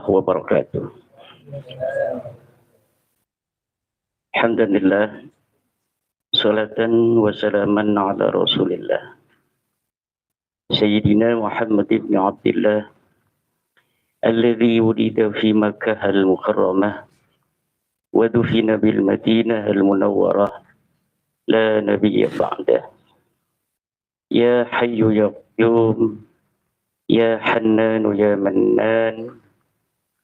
wabarakatuh. Alhamdulillah, salatan wa salaman ala rasulillah Sayyidina Muhammad ibn Abdullah alladhi wulida fi Makkah al-Mukarramah wa dufina bil Madinah al-Munawwarah la nabiyya ba'dah. Ya Hayyu ya Qayyum, Ya Hannanu ya Mannan,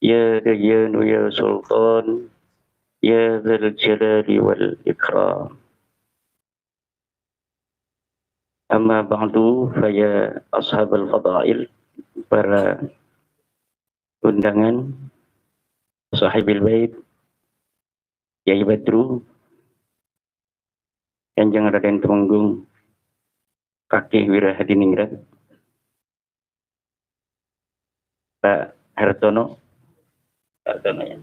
Ya Dayyanu ya Sultan, Ya Dzal Jalali wal Ikram. Amma ba'du, faya ashabal fadail, para undangan, sahibil bait, Yai Badru, Kanjeng Raden Tumenggung, Kakek Wirahadiningrat, Pak Hartono, ya,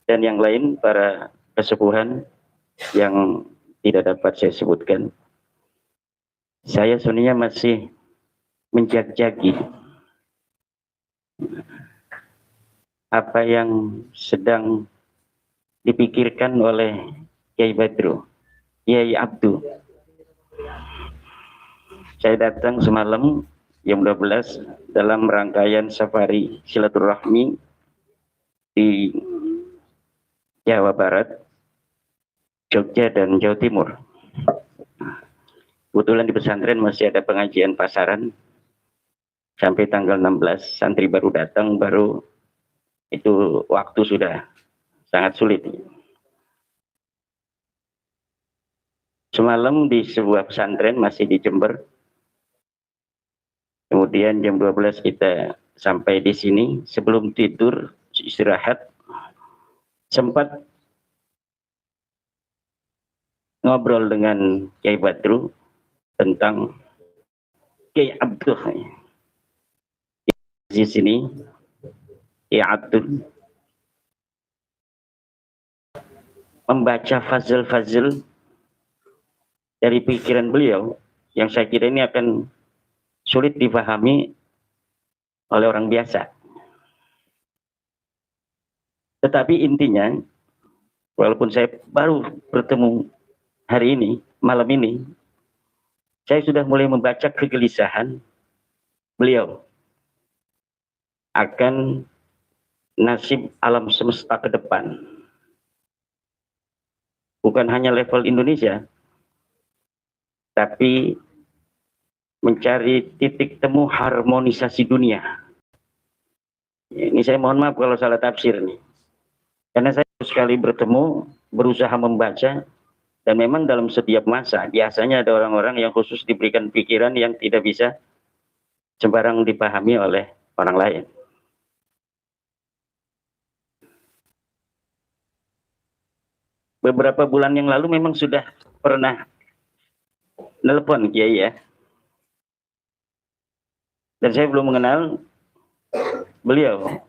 dan yang lain, para kesepuhan yang tidak dapat saya sebutkan. Saya sebenarnya masih menjajaki apa yang sedang dipikirkan oleh Yai Badru, Yai Abdu. Saya datang semalam jam 12 dalam rangkaian safari silaturahmi di Jawa Barat, Jogja dan Jawa Timur. Kebetulan di pesantren masih ada pengajian pasaran sampai tanggal 16, santri baru datang, baru itu waktu sudah sangat sulit. Semalam di sebuah pesantren masih di Jember, kemudian jam 12 kita sampai di sini. Sebelum tidur istirahat, sempat ngobrol dengan Kiai Badru tentang Kiai Abdul di sini. Kiai Abdul membaca fazil-fazil dari pikiran beliau yang saya kira ini akan sulit dipahami oleh orang biasa. Tetapi intinya, walaupun saya baru bertemu hari ini, malam ini, saya sudah mulai membaca kegelisahan beliau akan nasib alam semesta ke depan. Bukan hanya level Indonesia, tapi mencari titik temu harmonisasi dunia. Ini saya mohon maaf kalau salah tafsir nih. Karena saya sekali bertemu, berusaha membaca, dan memang dalam setiap masa, biasanya ada orang-orang yang khusus diberikan pikiran yang tidak bisa sembarang dipahami oleh orang lain. Beberapa bulan yang lalu memang sudah pernah nelpon Kiai ya. Dan saya belum mengenal beliau.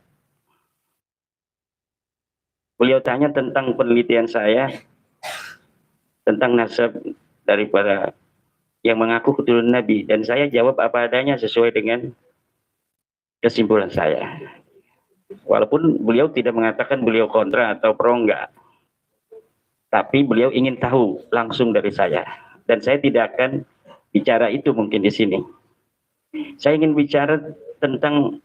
Beliau tanya tentang penelitian saya, tentang nasab daripada yang mengaku keturunan Nabi. Dan saya jawab apa adanya sesuai dengan kesimpulan saya. Walaupun beliau tidak mengatakan beliau kontra atau pro, enggak. Tapi beliau ingin tahu langsung dari saya. Dan saya tidak akan bicara itu mungkin di sini. Saya ingin bicara tentang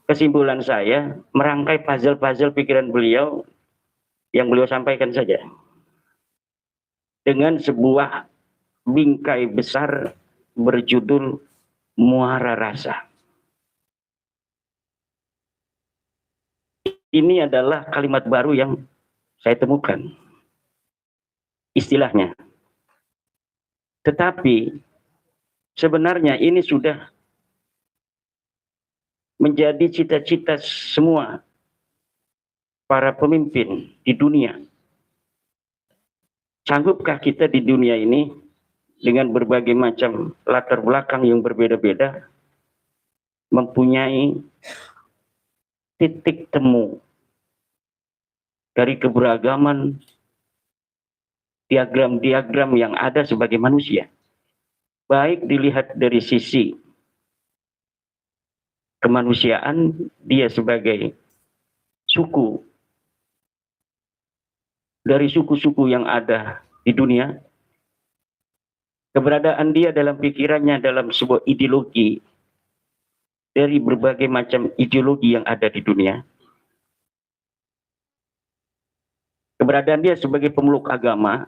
kesimpulan saya, merangkai puzzle-puzzle pikiran beliau yang beliau sampaikan saja. Dengan sebuah bingkai besar berjudul Muara Rasa. Ini adalah kalimat baru yang saya temukan istilahnya. Tetapi sebenarnya ini sudah menjadi cita-cita semua para pemimpin di dunia. Sanggupkah kita di dunia ini dengan berbagai macam latar belakang yang berbeda-beda mempunyai titik temu dari keberagaman diagram-diagram yang ada sebagai manusia. Baik dilihat dari sisi kemanusiaan, dia sebagai suku dari suku-suku yang ada di dunia, keberadaan dia dalam pikirannya dalam sebuah ideologi dari berbagai macam ideologi yang ada di dunia, keberadaan dia sebagai pemeluk agama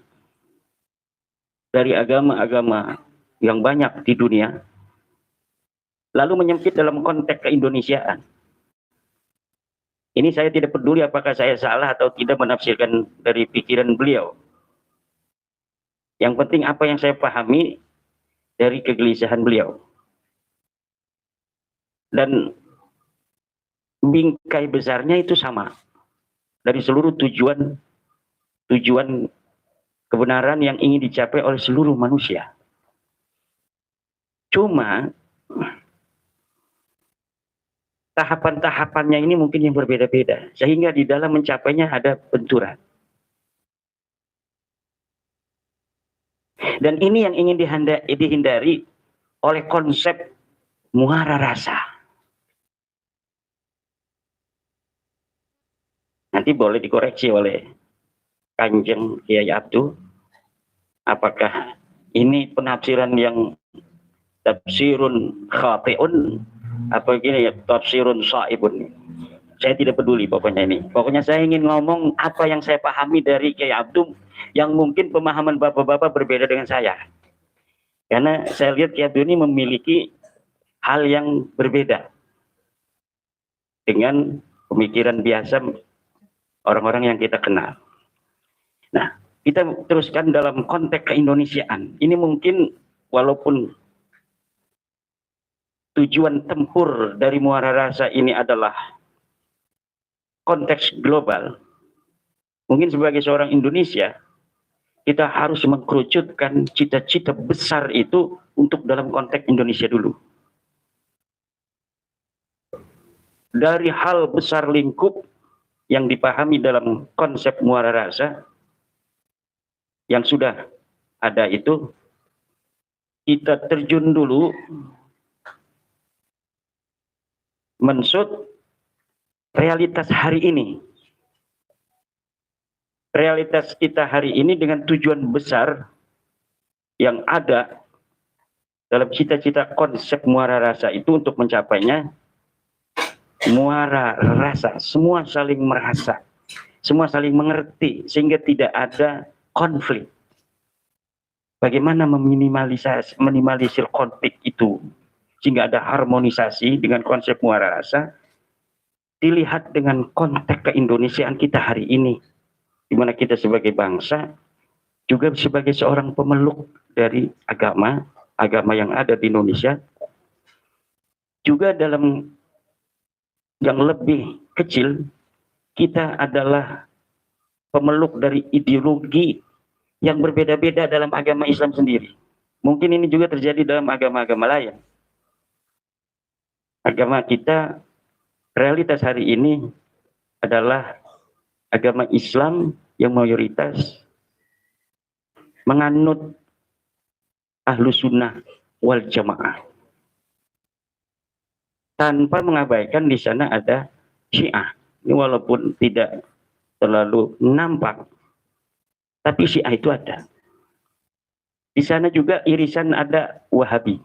dari agama-agama yang banyak di dunia, lalu menyempit dalam konteks keindonesiaan. Ini saya tidak peduli apakah saya salah atau tidak menafsirkan dari pikiran beliau. Yang penting apa yang saya pahami dari kegelisahan beliau. Dan bingkai besarnya itu sama. Dari seluruh tujuan kebenaran yang ingin dicapai oleh seluruh manusia. Cuma tahapan-tahapannya ini mungkin yang berbeda-beda, sehingga di dalam mencapainya ada benturan. Dan ini yang ingin dihindari oleh konsep muara rasa. Nanti boleh dikoreksi oleh Kanjeng Kiai Abdul, apakah ini penafsiran yang tafsirun khati'un apa gini ya, tafsirun sa'ibun. Saya tidak peduli pokoknya ini. Pokoknya saya ingin ngomong apa yang saya pahami dari Kiai Abdul, yang mungkin pemahaman bapak-bapak berbeda dengan saya. Karena saya lihat Kiai Abdul ini memiliki hal yang berbeda dengan pemikiran biasa orang-orang yang kita kenal. Nah, kita teruskan dalam konteks keindonesiaan. Ini mungkin walaupun tujuan tempur dari muara rasa ini adalah konteks global, mungkin sebagai seorang Indonesia, kita harus mengkerucutkan cita-cita besar itu untuk dalam konteks Indonesia dulu. Dari hal besar lingkup yang dipahami dalam konsep muara rasa yang sudah ada itu, kita terjun dulu mensut realitas hari ini. Realitas kita hari ini dengan tujuan besar yang ada dalam cita-cita konsep muara rasa itu, untuk mencapainya muara rasa, semua saling merasa, semua saling mengerti, sehingga tidak ada konflik. Bagaimana meminimalisir konflik itu sehingga ada harmonisasi dengan konsep muara rasa, dilihat dengan konteks keindonesiaan kita hari ini, di mana kita sebagai bangsa juga sebagai seorang pemeluk dari agama yang ada di Indonesia, juga dalam yang lebih kecil, kita adalah pemeluk dari ideologi yang berbeda-beda dalam agama Islam sendiri. Mungkin ini juga terjadi dalam agama-agama lain. Agama kita, realitas hari ini adalah agama Islam yang mayoritas menganut Ahlus Sunnah wal Jamaah, tanpa mengabaikan di sana ada Syiah. Ini walaupun tidak terlalu nampak, tapi Syiah itu ada. Di sana juga irisan ada Wahabi.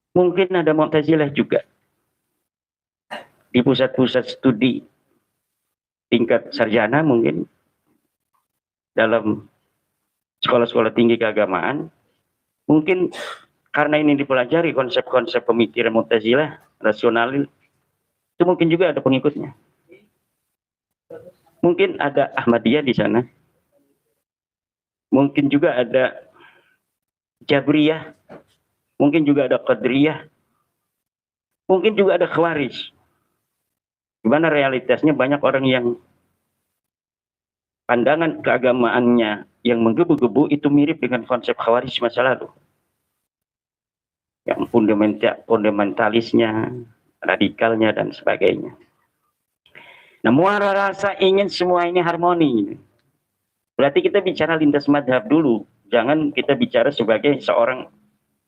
Mungkin ada Mu'tazilah juga. Di pusat-pusat studi tingkat sarjana, mungkin dalam sekolah-sekolah tinggi keagamaan, mungkin karena ini dipelajari konsep-konsep pemikiran Mu'tazilah, rasional, itu mungkin juga ada pengikutnya. Mungkin ada Ahmadiyah di sana. Mungkin juga ada Jabriyah. Mungkin juga ada Qadariyah. Mungkin juga ada Khawarij. Di mana realitasnya banyak orang yang pandangan keagamaannya yang menggebu-gebu itu mirip dengan konsep Khawarij masa lalu. Yang fundamentalisnya, radikalnya, dan sebagainya. Nah, muara rasa ingin semua ini harmoni. Berarti kita bicara lintas madhab dulu. Jangan kita bicara sebagai seorang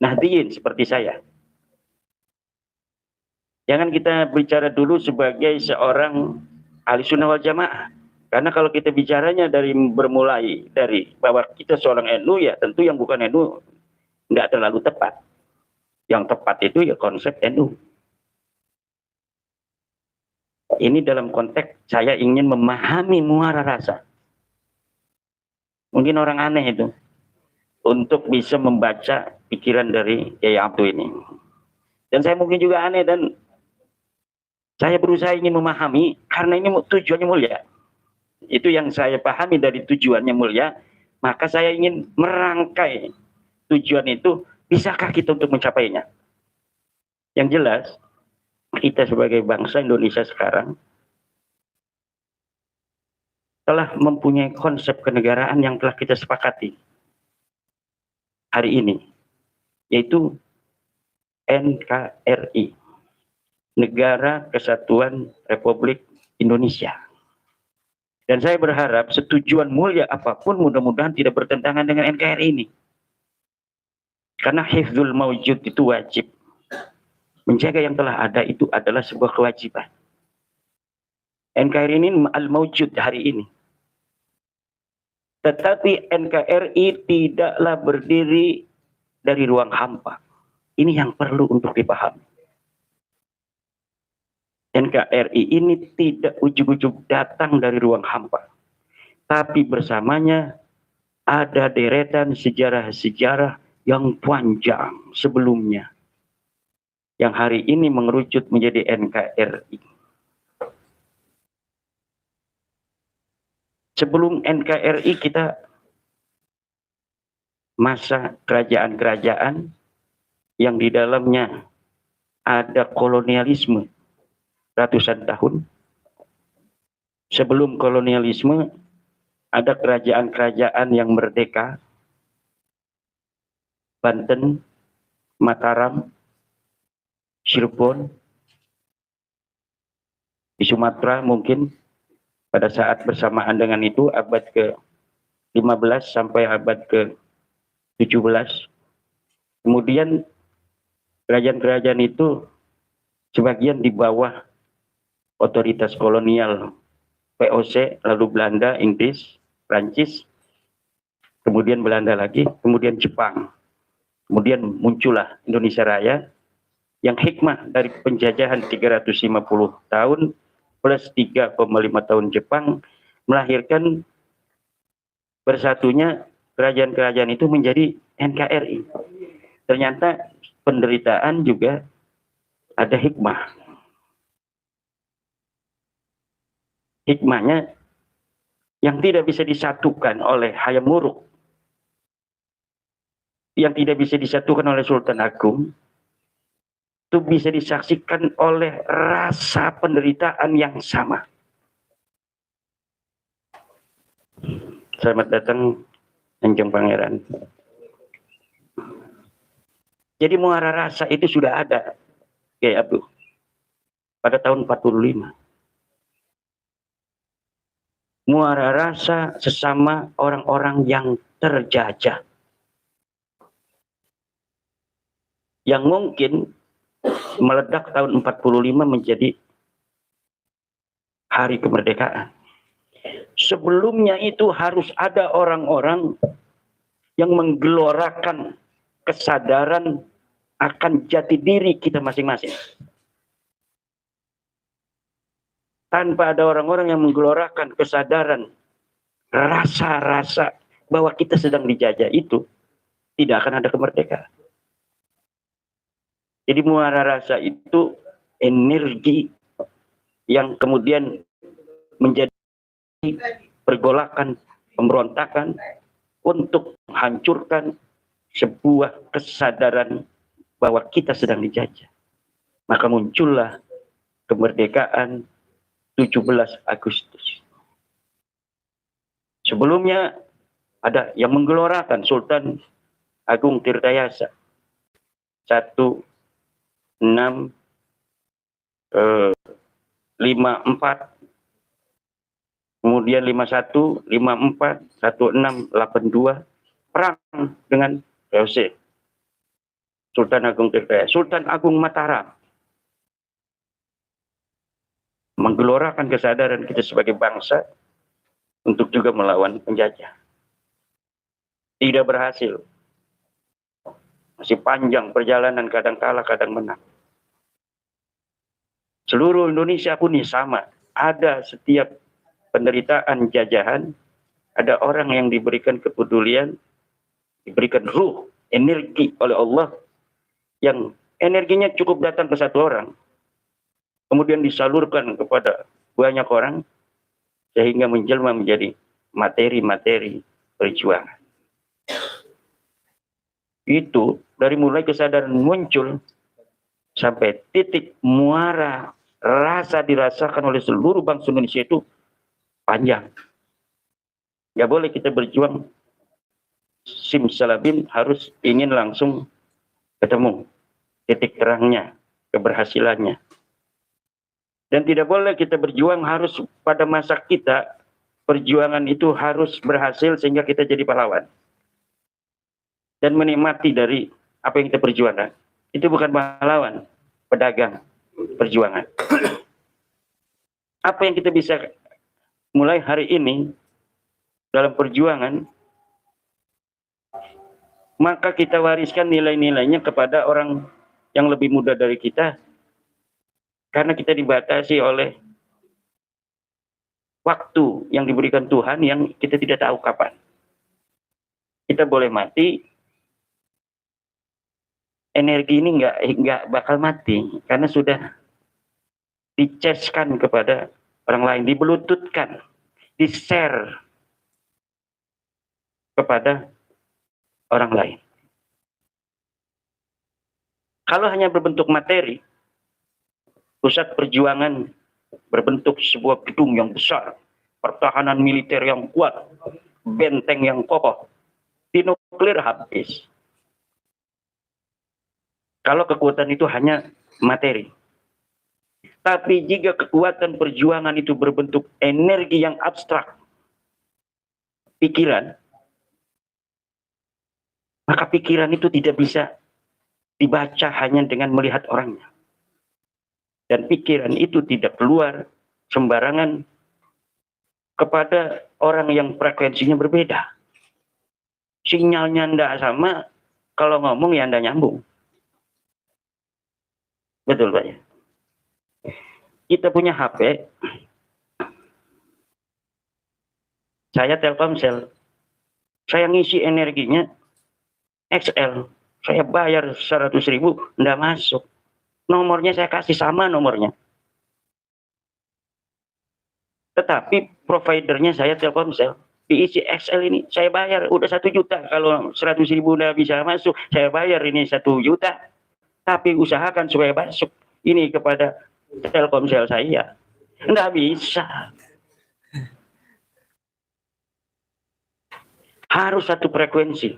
Nahdiyin seperti saya. Jangan kita bicara dulu sebagai seorang ahli sunnah wal jamaah. Karena kalau kita bicaranya dari bermulai dari bahwa kita seorang NU, ya tentu yang bukan NU nggak terlalu tepat. Yang tepat itu ya konsep NU. Ini dalam konteks saya ingin memahami muara rasa. Mungkin orang aneh itu untuk bisa membaca pikiran dari Kiai Abdul ini. Dan saya mungkin juga aneh, dan saya berusaha ingin memahami karena ini tujuannya mulia. Itu yang saya pahami dari tujuannya mulia, maka saya ingin merangkai tujuan itu, bisakah kita untuk mencapainya. Yang jelas, kita sebagai bangsa Indonesia sekarang telah mempunyai konsep kenegaraan yang telah kita sepakati hari ini, yaitu NKRI, Negara Kesatuan Republik Indonesia. Dan saya berharap setujuan mulia apapun mudah-mudahan tidak bertentangan dengan NKRI ini. Karena hifdzul mawjud itu wajib. Menjaga yang telah ada itu adalah sebuah kewajiban. NKRI ini al-mawjud hari ini. Tetapi NKRI tidaklah berdiri dari ruang hampa. Ini yang perlu untuk dipahami. NKRI ini tidak ujug-ujug datang dari ruang hampa. Tapi bersamanya ada deretan sejarah-sejarah yang panjang sebelumnya. Yang hari ini mengerucut menjadi NKRI. Sebelum NKRI kita masa kerajaan-kerajaan yang di dalamnya ada kolonialisme ratusan tahun. Sebelum kolonialisme ada kerajaan-kerajaan yang merdeka. Banten, Mataram, Cirebon, di Sumatera mungkin pada saat bersamaan dengan itu abad ke-15 sampai abad ke-17. Kemudian kerajaan-kerajaan itu sebagian di bawah otoritas kolonial VOC, lalu Belanda, Inggris, Prancis, kemudian Belanda lagi, kemudian Jepang. Kemudian muncullah Indonesia Raya yang hikmah dari penjajahan 350 tahun plus 3,5 tahun Jepang melahirkan bersatunya kerajaan-kerajaan itu menjadi NKRI. Ternyata penderitaan juga ada hikmah. Hikmahnya yang tidak bisa disatukan oleh Hayam Wuruk, yang tidak bisa disatukan oleh Sultan Agung, itu bisa disaksikan oleh rasa penderitaan yang sama. Selamat datang Kanjeng Pangeran. Jadi muara rasa itu sudah ada, Kiai Abdul, pada tahun 45. Muara rasa sesama orang-orang yang terjajah. Yang mungkin meledak tahun 45 menjadi hari kemerdekaan. Sebelumnya itu harus ada orang-orang yang menggelorakan kesadaran akan jati diri kita masing-masing. Tanpa ada orang-orang yang menggelorakan kesadaran, rasa-rasa bahwa kita sedang dijajah itu, tidak akan ada kemerdekaan. Jadi muara rasa itu energi yang kemudian menjadi pergolakan, pemberontakan untuk menghancurkan sebuah kesadaran bahwa kita sedang dijajah. Maka muncullah kemerdekaan 17 Agustus. Sebelumnya ada yang menggelorakan Sultan Agung Tirtayasa 1654, kemudian 51, 54, 1682 perang dengan VOC. Sultan Agung Tirtayasa, Sultan Agung Mataram menggelorakan kesadaran kita sebagai bangsa untuk juga melawan penjajah. Tidak berhasil. Masih panjang perjalanan, kadang kalah, kadang menang. Seluruh Indonesia pun sama. Ada setiap penderitaan jajahan, ada orang yang diberikan kepedulian, diberikan ruh, energi oleh Allah, yang energinya cukup datang ke satu orang, kemudian disalurkan kepada banyak orang, sehingga menjelma menjadi materi-materi perjuangan. Itu dari mulai kesadaran muncul sampai titik muara rasa dirasakan oleh seluruh bangsa Indonesia itu panjang. Gak boleh kita berjuang simsalabim, harus ingin langsung ketemu titik terangnya, keberhasilannya. Dan tidak boleh kita berjuang harus pada masa kita, perjuangan itu harus berhasil sehingga kita jadi pahlawan. Dan menikmati dari apa yang kita perjuangkan. Itu bukan pahlawan, pedagang perjuangan. Apa yang kita bisa mulai hari ini dalam perjuangan, maka kita wariskan nilai-nilainya kepada orang yang lebih muda dari kita, karena kita dibatasi oleh waktu yang diberikan Tuhan yang kita tidak tahu kapan. Kita boleh mati, energi ini nggak bakal mati karena sudah diceskan kepada orang lain, dibelututkan, di-share kepada orang lain. Kalau hanya berbentuk materi, pusat perjuangan berbentuk sebuah gedung yang besar, pertahanan militer yang kuat, benteng yang kokoh, dinuklir habis. Kalau kekuatan itu hanya materi. Tapi jika kekuatan perjuangan itu berbentuk energi yang abstrak, pikiran, maka pikiran itu tidak bisa dibaca hanya dengan melihat orangnya. Dan pikiran itu tidak keluar sembarangan kepada orang yang frekuensinya berbeda. Sinyalnya tidak sama, kalau ngomong ya tidak nyambung. Betul Pak ya? Kita punya HP, saya Telkomsel, saya ngisi energinya XL, saya bayar 100.000, tidak masuk. Nomornya saya kasih sama nomornya. Tetapi providernya saya Telkomsel, diisi XL ini, saya bayar, udah 1 juta, kalau 100.000 udah bisa masuk, saya bayar ini 1 juta. Tapi usahakan supaya masuk ini kepada Telkomsel saya. Nggak bisa. Harus satu frekuensi.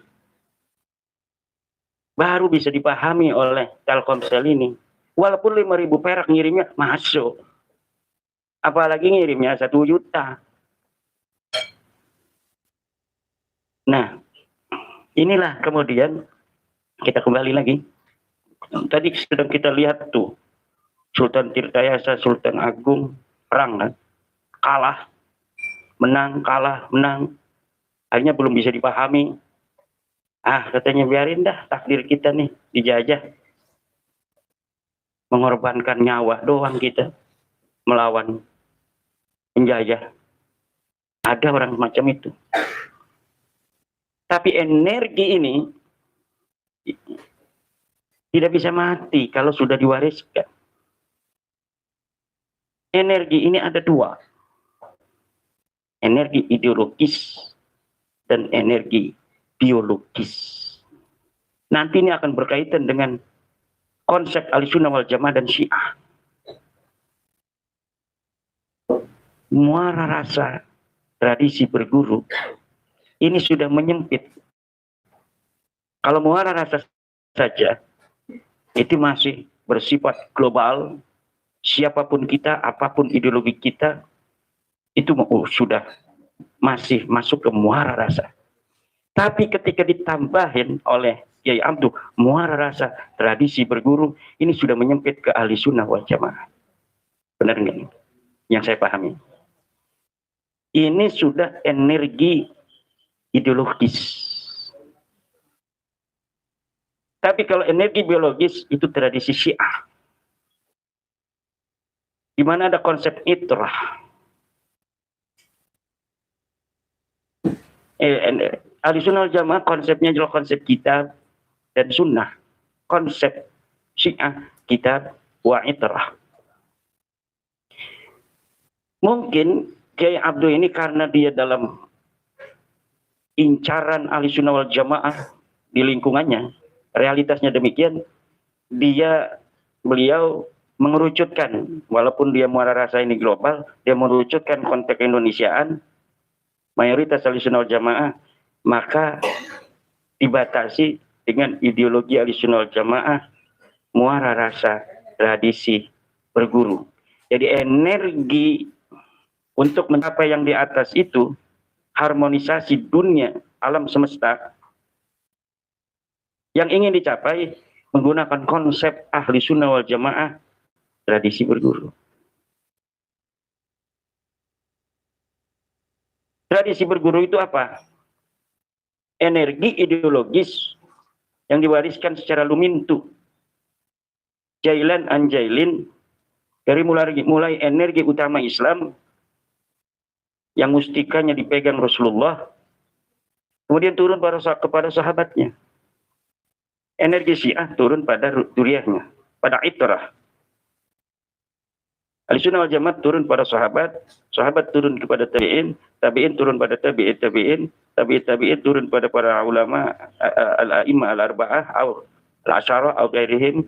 Baru bisa dipahami oleh Telkomsel ini. Walaupun 5.000 perak ngirimnya masuk. Apalagi ngirimnya 1 juta. Nah, inilah kemudian kita kembali lagi. Tadi sedang kita lihat tuh, Sultan Tirtayasa, Sultan Agung, perang kan? Kalah, menang, kalah, menang. Akhirnya belum bisa dipahami. Katanya biarin dah takdir kita nih dijajah. Mengorbankan nyawa doang kita melawan penjajah. Ada orang macam itu. Tapi energi ini tidak bisa mati kalau sudah diwariskan. Energi ini ada 2. Energi ideologis dan energi biologis. Nanti ini akan berkaitan dengan konsep Ahlussunnah wal Jamaah dan Syiah. Muara rasa tradisi berguru ini sudah menyempit. Kalau muara rasa saja itu masih bersifat global, siapapun kita, apapun ideologi kita, itu sudah masih masuk ke muara rasa. Tapi ketika ditambahin oleh Kiai Abduh muara rasa tradisi berguru, ini sudah menyempit ke Ahlussunnah wal Jamaah. Benar nggak? yang saya pahami. Ini sudah energi ideologis. Tapi kalau energi biologis itu tradisi Syiah. Di mana ada konsep itrah. Ahlussunnah wal Jamaah konsepnya adalah konsep kitab dan sunnah. Konsep Syiah kitab wa itrah. Mungkin Kiai Abdul ini karena dia dalam incaran Ahlussunnah wal Jamaah di lingkungannya, realitasnya demikian, beliau mengerucutkan, walaupun dia muara rasa ini global, dia mengerucutkan konteks Indonesiaan, mayoritas Ahlussunnah wal Jamaah, maka dibatasi dengan ideologi Ahlussunnah wal Jamaah, muara rasa, tradisi, berguru. Jadi energi untuk mencapai yang di atas itu, harmonisasi dunia, alam semesta, yang ingin dicapai menggunakan konsep Ahlussunnah wal Jamaah, tradisi berguru. Tradisi berguru itu apa? Energi ideologis yang diwariskan secara lumintu, jailan an jailin, dari mulai energi utama Islam yang mustikanya dipegang Rasulullah, kemudian turun kepada sahabatnya. Energi Syiah turun pada duriahnya, pada itrah. Ahlussunnah wal Jamaah turun pada sahabat, sahabat turun kepada tabi'in, tabi'in turun pada tabi'in, tabi'in turun pada para ulama al-a'immah al-arba'ah, al-asyarah, al-ghairihim.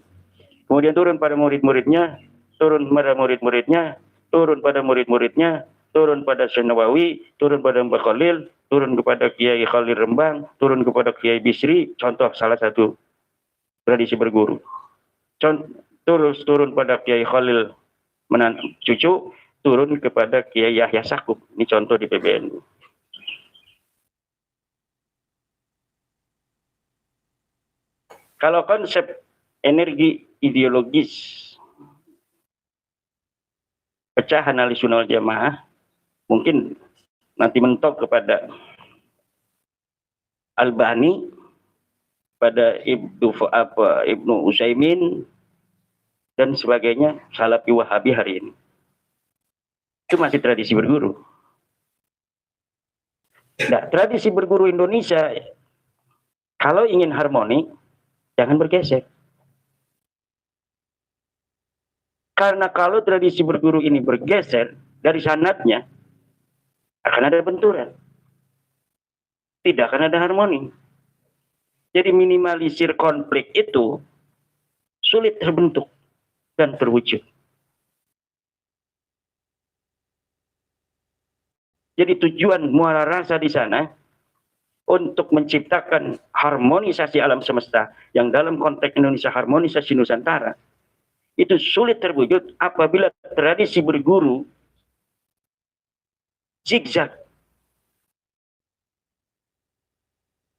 Kemudian turun pada murid-muridnya, turun pada murid-muridnya, turun pada murid-muridnya, turun pada Syekh Nawawi, turun pada Mbah Khalil, turun kepada Kiai Khalil Rembang, turun kepada Kiai Bisri, contoh salah satu tradisi berguru. Terus turun pada Kiai Khalil cucu, turun kepada Kiai Yahya Sakub. Ini contoh di PBNU. Kalau konsep energi ideologis pecahan Ahlussunnah wal Jamaah, mungkin nanti mentok kepada Albani, pada Ibnu Utsaimin dan sebagainya, Salafi Wahabi hari ini. Itu masih tradisi berguru. Nah, tradisi berguru Indonesia, kalau ingin harmoni, jangan bergeser. Karena kalau tradisi berguru ini bergeser dari sanadnya, akan ada benturan. Tidak akan ada harmoni. Jadi minimalisir konflik itu sulit terbentuk dan terwujud. Jadi tujuan muara rasa di sana untuk menciptakan harmonisasi alam semesta yang dalam konteks Indonesia harmonisasi Nusantara itu sulit terwujud apabila tradisi berguru zigzag.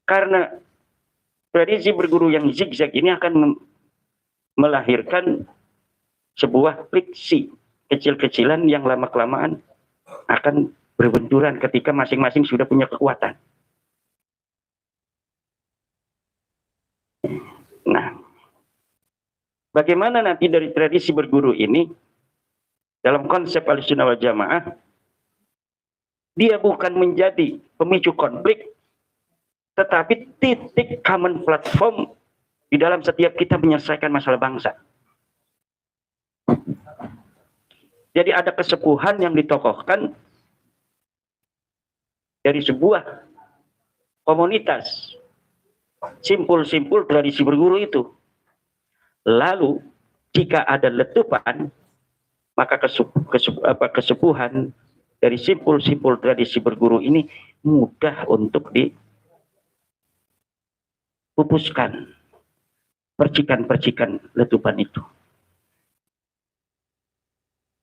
Karena tradisi berguru yang zigzag ini akan melahirkan sebuah friksi kecil-kecilan yang lama-kelamaan akan berbenturan ketika masing-masing sudah punya kekuatan. Nah, bagaimana nanti dari tradisi berguru ini dalam konsep Ahlussunnah wal Jamaah, dia bukan menjadi pemicu konflik, tetapi titik common platform di dalam setiap kita menyelesaikan masalah bangsa. Jadi ada kesepuhan yang ditokohkan dari sebuah komunitas, simpul-simpul tradisi berguru itu. Lalu jika ada letupan, maka kesepuhan dari simpul-simpul tradisi berguru ini mudah untuk dipupuskan percikan-percikan letupan itu.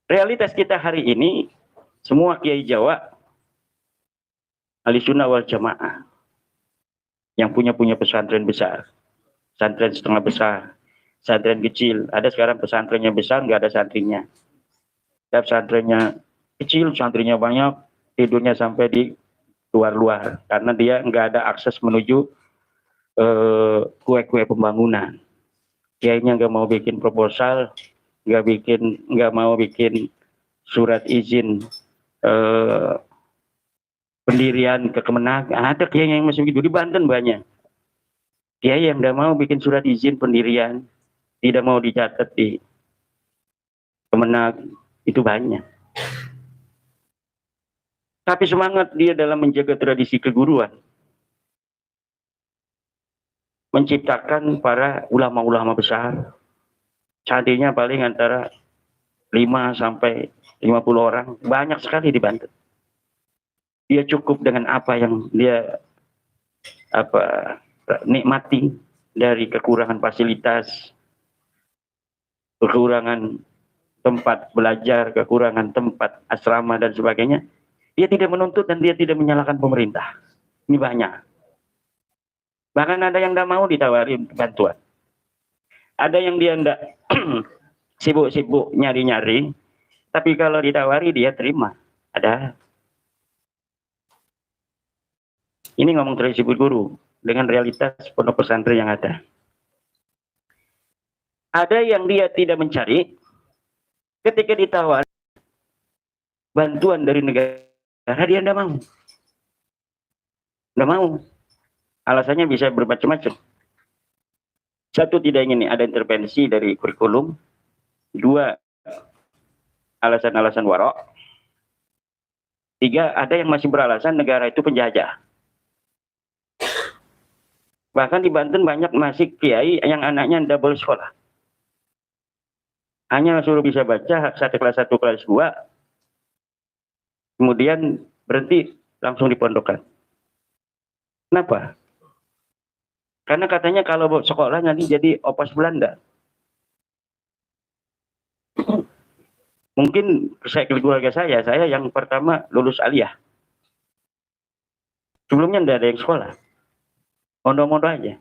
Realitas kita hari ini, semua kiai Jawa Ahlussunnah wal Jamaah yang punya pesantren besar, pesantren setengah besar, pesantren kecil. Ada sekarang pesantrennya besar, nggak ada santrinya. Ada pesantrennya kecil, santrinya banyak, tidurnya sampai di luar-luar karena dia nggak ada akses menuju kue-kue pembangunan. Kiainya nggak mau bikin proposal, nggak mau bikin surat izin pendirian ke Kemenag. Ada kiai yang masih begitu, di Banten banyak kiai yang nggak mau bikin surat izin pendirian, tidak mau dicatat di Kemenag, itu banyak. Tapi semangat dia dalam menjaga tradisi keguruan, menciptakan para ulama-ulama besar. Seandainya paling antara 5 sampai 50 orang, banyak sekali di Banten. Dia cukup dengan apa yang dia nikmati dari kekurangan fasilitas, kekurangan tempat belajar, kekurangan tempat asrama dan sebagainya. Dia tidak menuntut dan dia tidak menyalahkan pemerintah. Ini banyak. Bahkan ada yang tidak mau ditawarin bantuan. Ada yang dia tidak sibuk-sibuk nyari-nyari, tapi kalau ditawari dia terima. Ada. Ini ngomong tradisi guru dengan realitas pondok pesantren yang ada. Ada yang dia tidak mencari, ketika ditawari bantuan dari negara dia tidak mau. Tidak mau. Alasannya bisa bermacam-macam. Satu, tidak ingin ada intervensi dari kurikulum. Dua, alasan-alasan warok. Tiga, ada yang masih beralasan negara itu penjajah. Bahkan di Banten banyak masih kiai yang anaknya tidak boleh sekolah. Hanya suruh bisa baca satu kelas 1, kelas 2. Kemudian berhenti, langsung dipondokkan. Kenapa? Karena katanya kalau sekolah nanti jadi opas Belanda. Mungkin keluarga saya yang pertama lulus aliyah. Sebelumnya tidak ada yang sekolah. Mondo-mondo aja.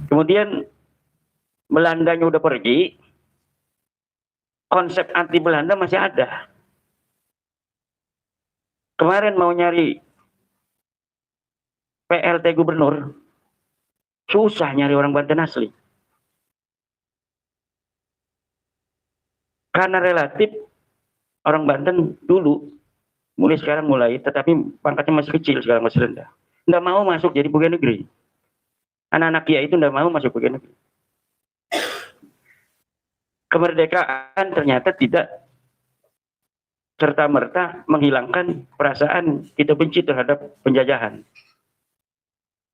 Kemudian Belandanya udah pergi, konsep anti Belanda masih ada. Kemarin mau nyari PLT gubernur, susah nyari orang Banten asli. Karena relatif orang Banten dulu, mulai, tetapi pangkatnya masih kecil, sekarang masih rendah. Nggak mau masuk jadi pegawai negeri. Anak-anak kiai itu nggak mau masuk pegawai negeri. Kemerdekaan ternyata tidak serta-merta menghilangkan perasaan kita benci terhadap penjajahan.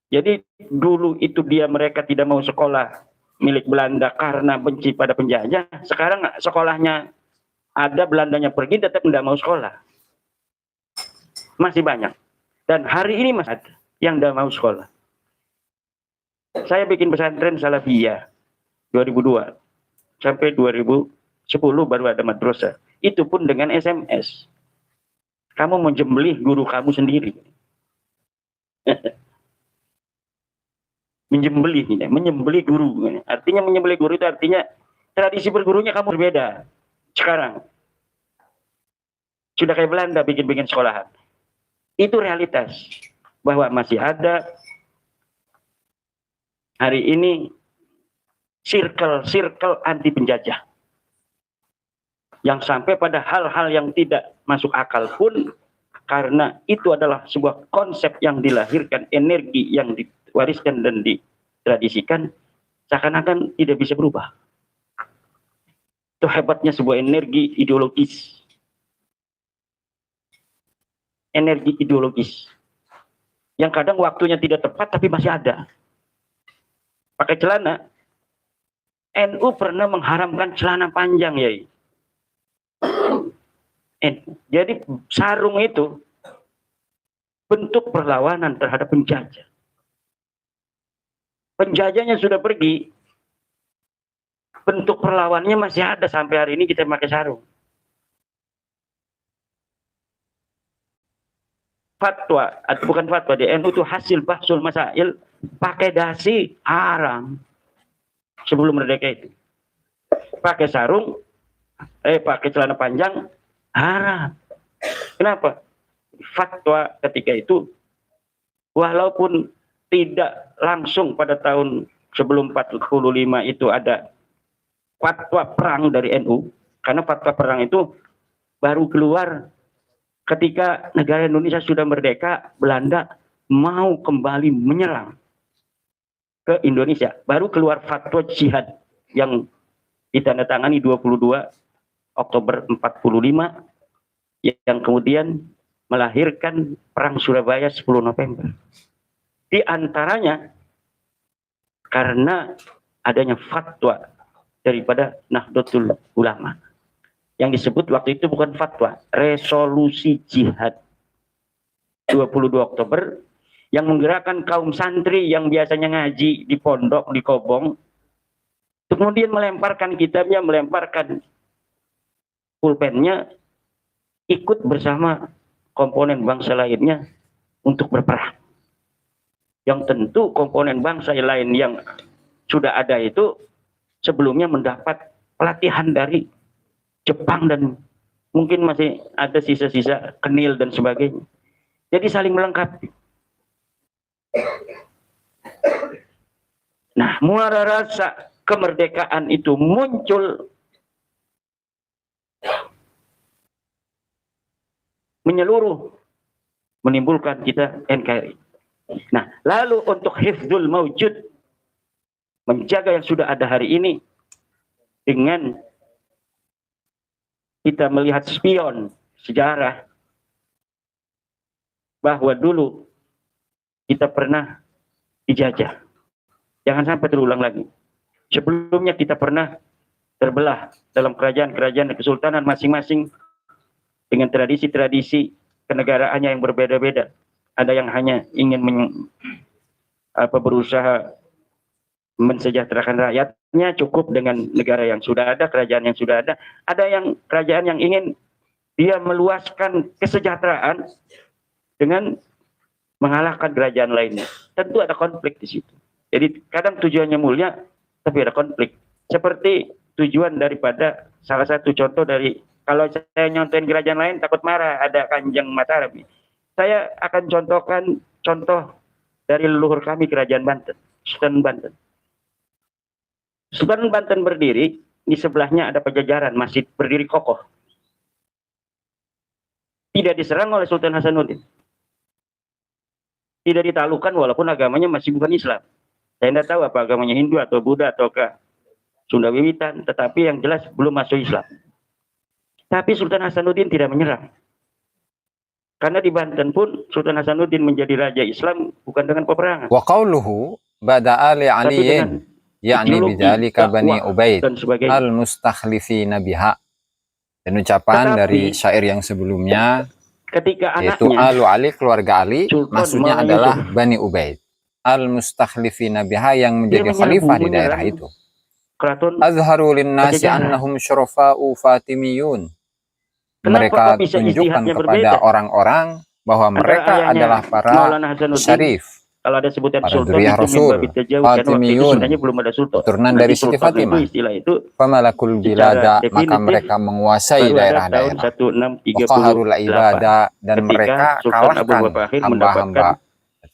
Jadi dulu itu mereka tidak mau sekolah milik Belanda karena benci pada penjajah. Sekarang sekolahnya ada, Belandanya pergi, tetap tidak mau sekolah. Masih banyak. Dan hari ini masih ada yang tidak mau sekolah. Saya bikin pesantren Salafiyah 2002 sampai 2010 baru ada madrasah. Itu pun dengan SMS. Kamu menjembelih guru kamu sendiri. menyembelih guru. Artinya menyembelih guru itu artinya tradisi bergurunya kamu berbeda. Sekarang sudah kayak Belanda bikin sekolahan. Itu realitas bahwa masih ada hari ini circle anti penjajah yang sampai pada hal-hal yang tidak masuk akal pun, karena itu adalah sebuah konsep yang dilahirkan, energi yang diwariskan dan ditradisikan, seakan-akan tidak bisa berubah. Itu hebatnya sebuah energi ideologis. Energi ideologis yang kadang waktunya tidak tepat tapi masih ada. Pakai celana, NU pernah mengharamkan celana panjang, Yai. Jadi sarung itu bentuk perlawanan terhadap penjajah. Penjajahnya sudah pergi, bentuk perlawannya masih ada sampai hari ini, kita pakai sarung. Fatwa, bukan fatwa, di NU itu hasil bahsul masail, pakai dasi haram sebelum merdeka itu. pakai sarung, pakai celana panjang, haram. Kenapa? Fatwa ketika itu, walaupun tidak langsung pada tahun sebelum 45 itu ada fatwa perang dari NU, karena fatwa perang itu baru keluar ketika negara Indonesia sudah merdeka, Belanda mau kembali menyerang ke Indonesia. Baru keluar fatwa jihad yang ditandatangani 22 Oktober 45 yang kemudian melahirkan perang Surabaya 10 November. Di antaranya karena adanya fatwa daripada Nahdlatul Ulama. Yang disebut waktu itu bukan fatwa, resolusi jihad 22 Oktober yang menggerakkan kaum santri yang biasanya ngaji di pondok, di kobong, kemudian melemparkan kitabnya, melemparkan pulpennya, ikut bersama komponen bangsa lainnya untuk berperang. Yang tentu komponen bangsa lain yang sudah ada itu sebelumnya mendapat pelatihan dari Jepang dan mungkin masih ada sisa-sisa kenil dan sebagainya. Jadi saling melengkapi. Nah, muara rasa kemerdekaan itu muncul menyeluruh, menimbulkan kita NKRI. Nah, lalu untuk hifdzul maujud, menjaga yang sudah ada hari ini dengan kita melihat spion sejarah bahwa dulu kita pernah dijajah. Jangan sampai terulang lagi. Sebelumnya kita pernah terbelah dalam kerajaan-kerajaan dan kesultanan masing-masing dengan tradisi-tradisi kenegaraannya yang berbeda-beda. Ada yang hanya ingin berusaha mensejahterakan rakyatnya, cukup dengan negara yang sudah ada, kerajaan yang sudah ada. Ada yang kerajaan yang ingin dia meluaskan kesejahteraan dengan mengalahkan kerajaan lainnya. Tentu ada konflik di situ. Jadi kadang tujuannya mulia, tapi ada konflik. Seperti tujuan daripada salah satu contoh dari, kalau saya nyontohin kerajaan lain takut marah, ada Kanjeng Mataram. Saya akan contohkan contoh dari leluhur kami kerajaan Banten, Sultan Banten. Sultan Banten berdiri, di sebelahnya ada Pajajaran, masih berdiri kokoh. Tidak diserang oleh Sultan Hasanuddin. Tidak ditaklukkan walaupun agamanya masih bukan Islam. Saya tidak tahu apa agamanya Hindu atau Buddha ataukah Sunda Wiwitan, tetapi yang jelas belum masuk Islam. Tapi Sultan Hasanuddin tidak menyerang. Karena di Banten pun Sultan Hasanuddin menjadi raja Islam bukan dengan peperangan. Wa qawluhu bada'a li aliyin yakni bidzalika Bani Ubaid al-mustakhlifina biha. Dan ucapan dari syair yang sebelumnya ketika yaitu Alu Ali, keluarga Ali, maksudnya adalah Bani Ubaid al-mustakhlifina biha, yang menjadi khalifah di daerah itu. Azharu linnasi annahum syurafa'u fatimiyun. Mereka tunjukkan kepada orang-orang bahwa mereka adalah para syarif, kalau ada sebutan para sultan dzurriyyah Rasul, Fatimiyun, keturunan dari Siti Fatimah. Famalakul bilada, maka mereka menguasai daerah-daerah. Waqaharul ibada, dan mereka kalahkan hamba-hamba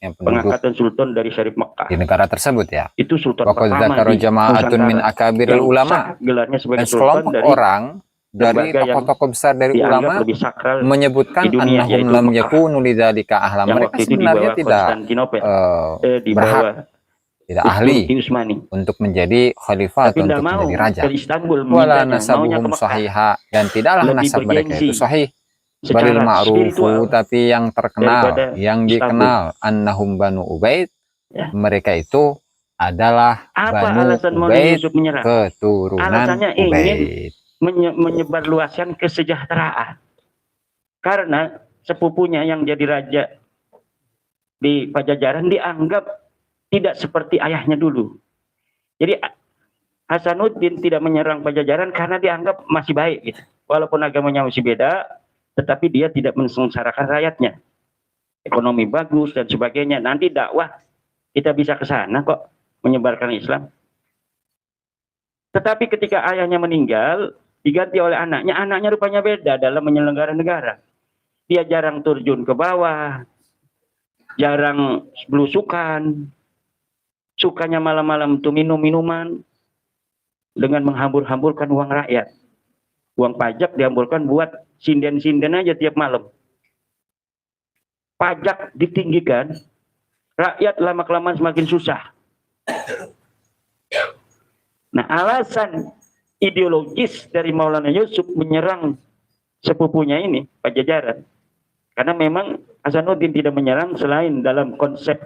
pengangkatan sultan dari Syarif Mekah di negara tersebut ya. Itu sultan pertama di jama'atun min akabiril ulama. Gelarnya sebagai dan sekelompok sultan orang dari tokoh-tokoh besar dari ulama menyebutkan annahum lam yakunu lidzalika ahla. Mereka sebenarnya tidak berhak, tidak ahli untuk menjadi khalifah atau untuk menjadi raja. Wala nasabuhum sahiha, dan tidaklah nasab mereka itu sahih. Balil ma'rufu, tapi yang terkenal, yang dikenal, annahum Banu Ubaid, mereka itu adalah Banu Ubaid, keturunan Ubaid. Menyebarluaskan kesejahteraan, karena sepupunya yang jadi raja di Pajajaran dianggap tidak seperti ayahnya dulu. Jadi Hasanuddin tidak menyerang Pajajaran karena dianggap masih baik gitu. Walaupun agamanya masih beda, tetapi dia tidak mensengsarakan rakyatnya. Ekonomi bagus dan sebagainya. Nanti dakwah kita bisa ke sana kok, menyebarkan Islam. Tetapi ketika ayahnya meninggal, diganti oleh anaknya, anaknya rupanya beda dalam menyelenggarakan negara. Dia jarang terjun ke bawah, jarang belusukan, sukanya malam-malam itu minum-minuman, dengan menghambur-hamburkan uang rakyat. Uang pajak dihamburkan buat sinden-sinden aja tiap malam. Pajak ditinggikan, rakyat lama-kelamaan semakin susah. Nah, alasan ideologis dari Maulana Yusuf menyerang sepupunya ini, Pajajaran, karena memang Hasanuddin tidak menyerang selain dalam konsep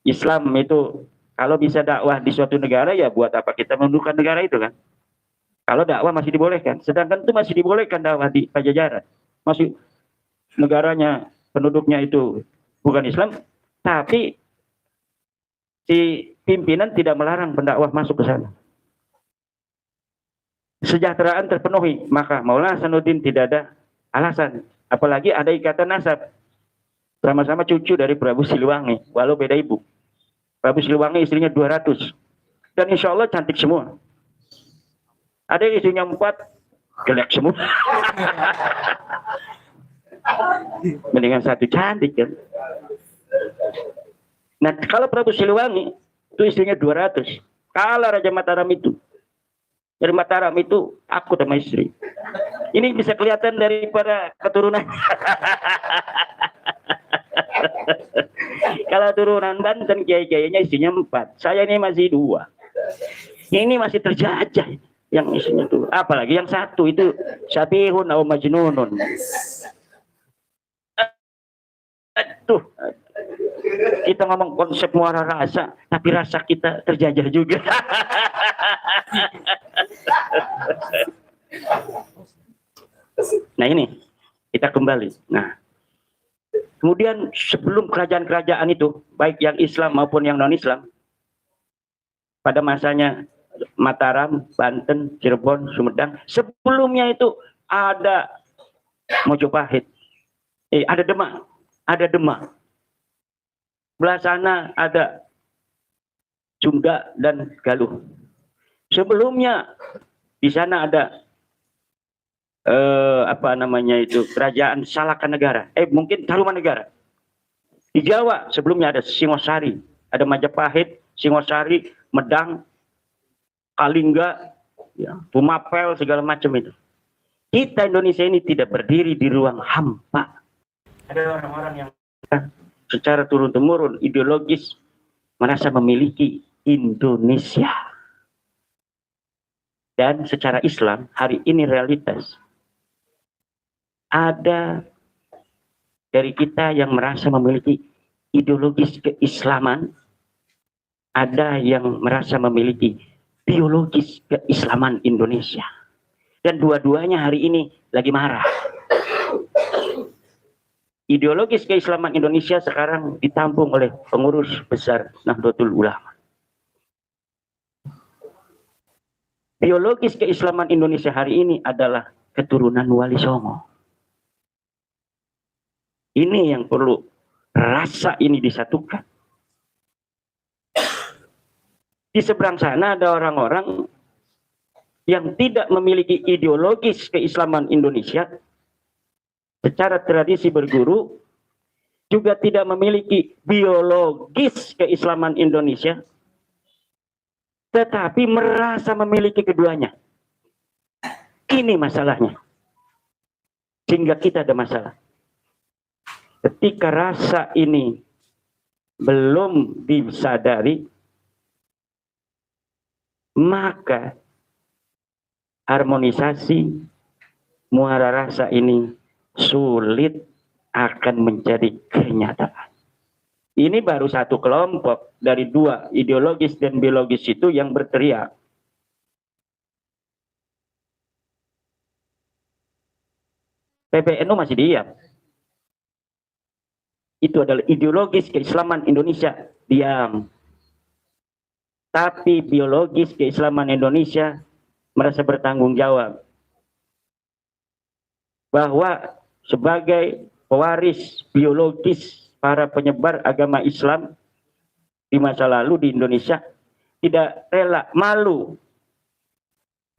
Islam itu, kalau bisa dakwah di suatu negara, ya buat apa kita menundukkan negara itu kan? Kalau dakwah masih dibolehkan, sedangkan itu masih dibolehkan dakwah di Pajajaran. Masih negaranya, penduduknya itu bukan Islam, tapi si pimpinan tidak melarang pendakwah masuk ke sana. Kesejahteraan terpenuhi, maka Maulana Hasanuddin tidak ada alasan. Apalagi ada ikatan nasab. Sama-sama cucu dari Prabu Siliwangi, walau beda ibu. Prabu Siliwangi istrinya 200. Dan insya Allah cantik semua. Ada istrinya 4, jelek semua. Mendingan satu cantik kan. Nah, kalau Prabu Siliwangi itu istrinya 200. Kalah Raja Mataram itu. Dari Mataram itu aku sama istri. Ini bisa kelihatan daripada keturunan. Kalau turunan Banten kiai-kiainya istrinya 4. Saya ini masih 2. Ini masih terjajah. Yang isinya tuh, apalagi yang satu itu Syabihun atau Majnunun. Aduh, kita ngomong konsep muara rasa, tapi rasa kita terjajah juga. Nah ini, kita kembali. Nah, kemudian sebelum kerajaan-kerajaan itu, baik yang Islam maupun yang non-Islam, pada masanya Mataram, Banten, Cirebon, Sumedang. Sebelumnya itu ada Mojopahit, ada Demak. Belah sana ada Sunda dan Galuh. Sebelumnya di sana ada kerajaan Salakanegara, mungkin Tarumanegara. Di Jawa sebelumnya ada Singosari, ada Majapahit, Singosari, Medang, Kalingga, ya, Tumapel, segala macam itu. Kita Indonesia ini tidak berdiri di ruang hampa. Ada orang-orang yang secara turun-temurun ideologis merasa memiliki Indonesia. Dan secara Islam, hari ini realitas. Ada dari kita yang merasa memiliki ideologis keislaman, ada yang merasa memiliki biologis keislaman Indonesia. Dan dua-duanya hari ini lagi marah. Ideologis keislaman Indonesia sekarang ditampung oleh pengurus besar Nahdlatul Ulama. Biologis keislaman Indonesia hari ini adalah keturunan Wali Songo. Ini yang perlu rasa ini disatukan. Di seberang sana ada orang-orang yang tidak memiliki ideologis keislaman Indonesia, secara tradisi berguru, juga tidak memiliki biologis keislaman Indonesia, tetapi merasa memiliki keduanya. Ini masalahnya. Sehingga kita ada masalah. Ketika rasa ini belum disadari, maka harmonisasi muara rasa ini sulit akan menjadi kenyataan. Ini baru satu kelompok dari 2 ideologis dan biologis itu yang berteriak. PBNU masih diam. Itu adalah ideologis keislaman Indonesia, diam. Tapi biologis keislaman Indonesia merasa bertanggung jawab bahwa sebagai pewaris biologis para penyebar agama Islam di masa lalu di Indonesia, tidak rela, malu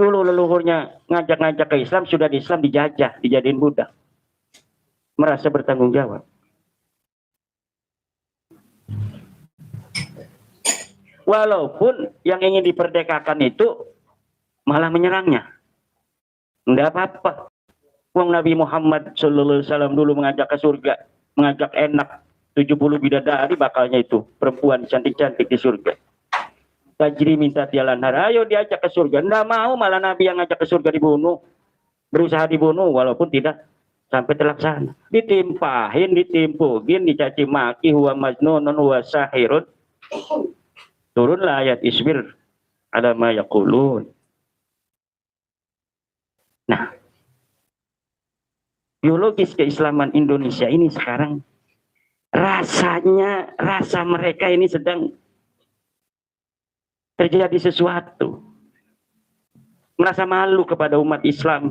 Dulu leluhurnya ngajak-ngajak ke Islam, sudah di Islam dijajah, dijadiin budak. Merasa bertanggung jawab. Walaupun yang ingin diperdekakan itu malah menyerangnya. Enggak apa-apa. Wong Nabi Muhammad SAW dulu mengajak ke surga, mengajak enak, 70 bidadari bakalnya itu, perempuan cantik-cantik di surga. Tajri minta tialan hara, ayo diajak ke surga. Nggak mau, malah Nabi yang ngajak ke surga dibunuh. Berusaha dibunuh walaupun tidak sampai terlaksana. Ditimpahin, ditimpugin, dicaci maki, huwa majnunun, huwa sahirun. Turunlah ayat isbir ala ma yaqulun. Nah, biologis keislaman Indonesia ini sekarang rasanya, rasa mereka ini sedang terjadi sesuatu. Merasa malu kepada umat Islam.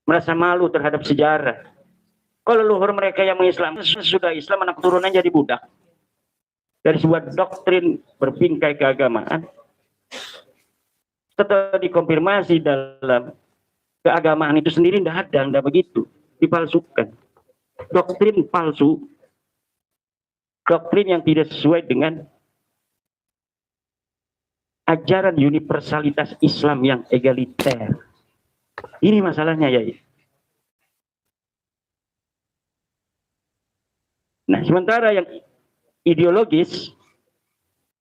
Merasa malu terhadap sejarah. Kalau leluhur mereka yang mengislam, sudah Islam anak keturunan jadi budak. Dari sebuah doktrin berbingkai keagamaan. Setelah dikonfirmasi dalam keagamaan itu sendiri tidak ada, tidak begitu. Dipalsukan. Doktrin palsu. Doktrin yang tidak sesuai dengan ajaran universalitas Islam yang egaliter. Ini masalahnya ya. Nah, sementara yang ideologis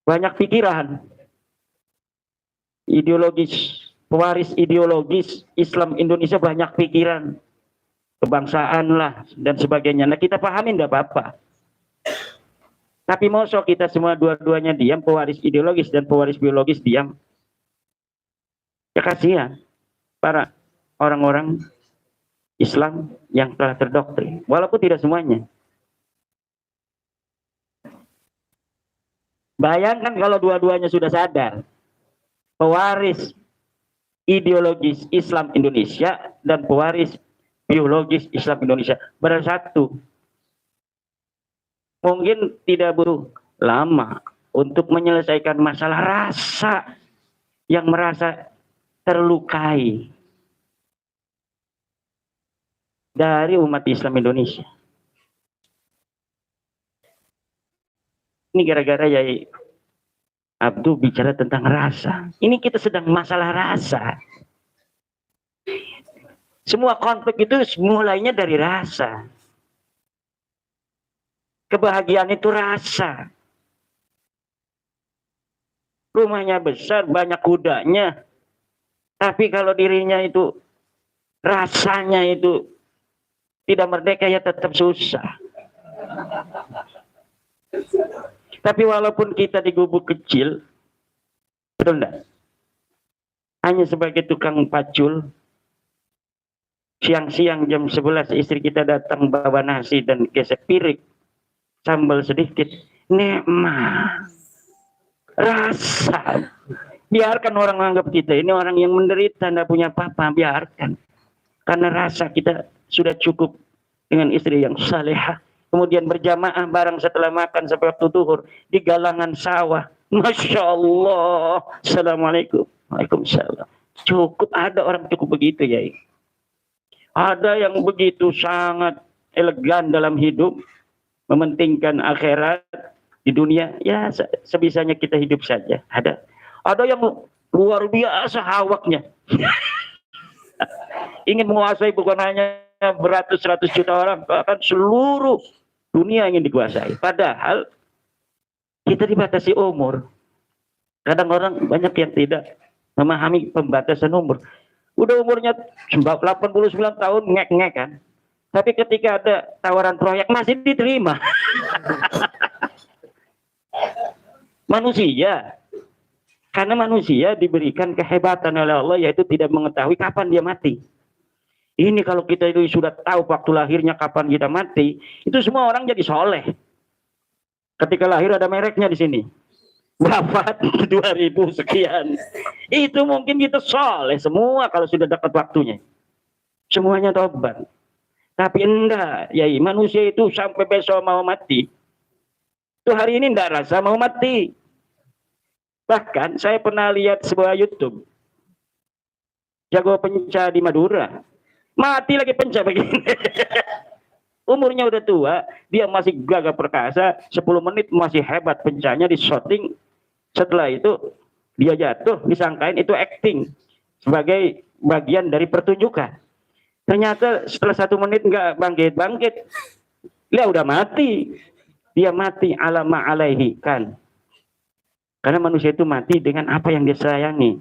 banyak pikiran. Ideologis, pewaris ideologis Islam Indonesia banyak pikiran. Kebangsaan lah dan sebagainya. Nah, kita pahami enggak apa-apa. Tapi mosok kita semua dua-duanya diam, pewaris ideologis dan pewaris biologis diam. Ya kasihan para orang-orang Islam yang telah terdoktrin. Walaupun tidak semuanya. Bayangkan kalau dua-duanya sudah sadar. Pewaris ideologis Islam Indonesia dan pewaris biologis Islam Indonesia bersatu. Mungkin tidak butuh lama untuk menyelesaikan masalah rasa yang merasa terlukai dari umat Islam Indonesia. Ini gara-gara Yai Abdul bicara tentang rasa. Ini kita sedang masalah rasa. Semua konflik itu mulainya dari rasa. Kebahagiaan itu rasa. Rumahnya besar, banyak kudanya. Tapi kalau dirinya itu, rasanya itu tidak merdeka, ya tetap susah. Tapi walaupun kita di gubuk kecil, betul enggak? Hanya sebagai tukang pacul, siang-siang jam 11 istri kita datang bawa nasi dan gesek piring. Sambal sedikit, nikmat, rasa. Biarkan orang menganggap kita ini orang yang menderita, tidak punya apa-apa, biarkan. Karena rasa kita sudah cukup dengan istri yang salehah. Kemudian berjamaah bareng setelah makan sampai waktu zuhur di galangan sawah. Masya Allah. Assalamualaikum. Waalaikumsalam. Cukup, ada orang cukup begitu ya. Ada yang begitu sangat elegan dalam hidup. Mementingkan akhirat di dunia, ya sebisanya kita hidup saja. Ada yang luar biasa hawaknya. Ingin menguasai bukan hanya beratus-ratus juta orang, bahkan seluruh dunia ingin dikuasai. Padahal kita dibatasi umur. Kadang orang banyak yang tidak memahami pembatasan umur. Udah umurnya 89 tahun ngek-ngek kan. Tapi ketika ada tawaran proyek masih diterima. Manusia. Karena manusia diberikan kehebatan oleh Allah, yaitu tidak mengetahui kapan dia mati. Ini kalau kita itu sudah tahu waktu lahirnya kapan kita mati, itu semua orang jadi soleh. Ketika lahir ada mereknya di sini. Wafat 2000 sekian. Itu mungkin kita soleh semua kalau sudah dapat waktunya. Semuanya tobat. Tapi enggak, ya manusia itu sampai besok mau mati. Itu hari ini enggak rasa mau mati. Bahkan saya pernah lihat sebuah YouTube, jago penca di Madura, mati lagi penca begini. Umurnya udah tua, dia masih gagah perkasa, 10 menit masih hebat pencanya di shooting. Setelah itu dia jatuh, disangkain itu acting sebagai bagian dari pertunjukan. Ternyata setelah 1 menit nggak bangkit, dia udah mati. Dia mati alama alaihi kan. Karena manusia itu mati dengan apa yang dia sayangi.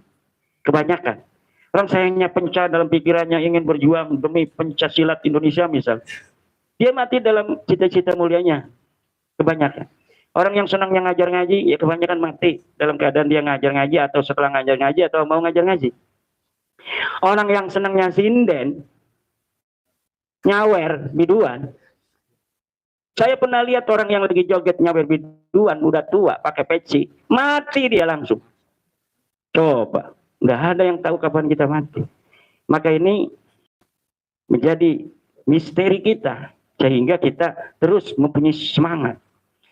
Kebanyakan orang sayangnya penca dalam pikirannya ingin berjuang demi pencaksilat Indonesia misal. Dia mati dalam cita-cita mulianya. Kebanyakan orang yang senangnya ngajar ngaji, ya kebanyakan mati dalam keadaan dia ngajar ngaji atau setelah ngajar ngaji atau mau ngajar ngaji. Orang yang senangnya sinden, nyawer, biduan. Saya pernah lihat orang yang lagi joget nyawer biduan, udah tua, pakai peci, mati dia langsung. Coba, nggak ada yang tahu kapan kita mati. Maka ini menjadi misteri kita, sehingga kita terus mempunyai semangat.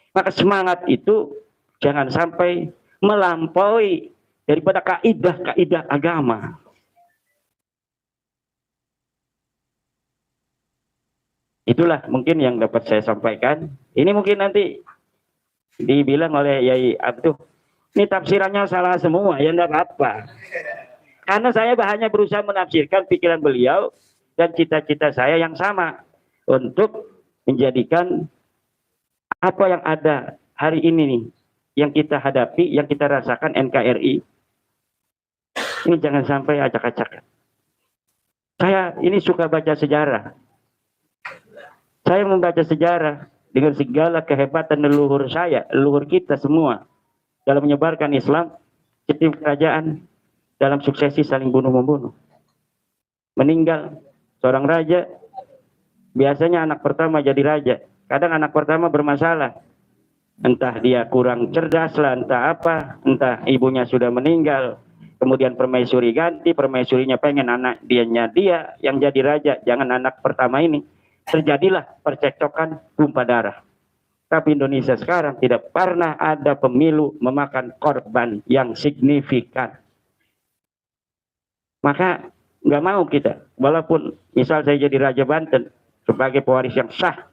Maka semangat itu jangan sampai melampaui daripada kaidah-kaidah agama. Itulah mungkin yang dapat saya sampaikan. Ini mungkin nanti dibilang oleh Yai Abduh, ini tafsirannya salah semua, ya enggak apa-apa. Karena saya hanya berusaha menafsirkan pikiran beliau dan cita-cita saya yang sama untuk menjadikan apa yang ada hari ini nih, yang kita hadapi, yang kita rasakan NKRI, ini jangan sampai acak-acakan. Saya ini suka baca sejarah. Saya membaca sejarah dengan segala kehebatan leluhur saya, leluhur kita semua dalam menyebarkan Islam, sistem kerajaan dalam suksesi saling bunuh-membunuh. Meninggal seorang raja, biasanya anak pertama jadi raja. Kadang anak pertama bermasalah. Entah dia kurang cerdas lah, entah apa, entah ibunya sudah meninggal. Kemudian permaisuri ganti, permaisurinya pengen anak dia yang jadi raja, jangan anak pertama ini. Terjadilah percekcokan tumpah darah. Tapi Indonesia sekarang tidak pernah ada pemilu memakan korban yang signifikan. Maka nggak mau kita, walaupun misal saya jadi Raja Banten sebagai pewaris yang sah,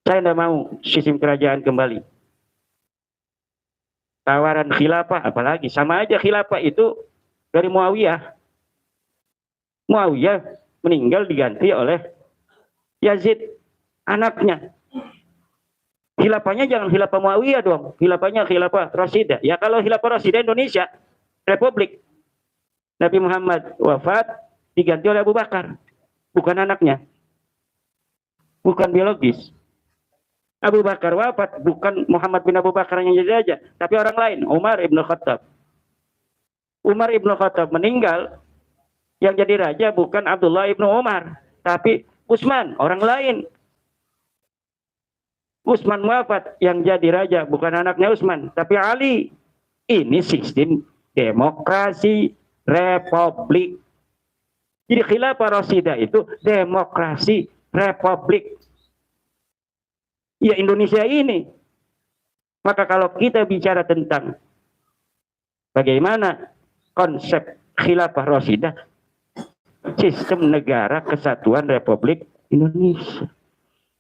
saya nggak mau sistem kerajaan kembali. Tawaran khilafah, apalagi sama aja khilafah itu dari Muawiyah. Muawiyah meninggal diganti oleh Yazid, anaknya. Khilafahnya jangan khilafah Muawiyah dong, khilafahnya khilafah Rasidah. Ya kalau khilafah Rasidah Indonesia, Republik. Nabi Muhammad wafat, diganti oleh Abu Bakar. Bukan anaknya. Bukan biologis. Abu Bakar wafat, bukan Muhammad bin Abu Bakar yang jadi raja, tapi orang lain, Umar ibn Khattab. Umar ibn Khattab meninggal, yang jadi raja bukan Abdullah ibnu Umar, tapi Utsman, orang lain. Utsman wafat, yang jadi raja bukan anaknya Utsman, tapi Ali. Ini sistem demokrasi republik. Jadi khilafah Rasidah itu demokrasi republik. Ya Indonesia ini. Maka kalau kita bicara tentang bagaimana konsep khilafah Rasidah, sistem negara kesatuan Republik Indonesia.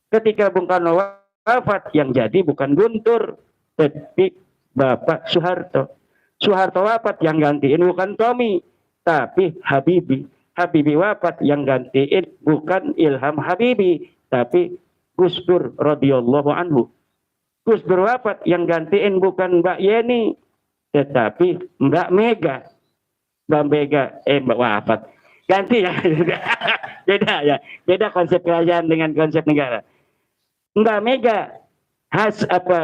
Ketika Bung Karno wafat, yang jadi bukan Guntur, tapi Bapak Soeharto. Soeharto wafat, yang gantiin bukan Tommy, tapi Habibie. Habibie wafat, yang gantiin bukan Ilham Habibie, tapi Gus Dur radhiyallahu anhu. Gus Dur wafat, yang gantiin bukan Mbak Yeni, tetapi Mbak Mega. Mbak Mega, Mbak wafat. Ganti ya. Beda ya. Beda konsep kerajaan dengan konsep negara. Mbak Mega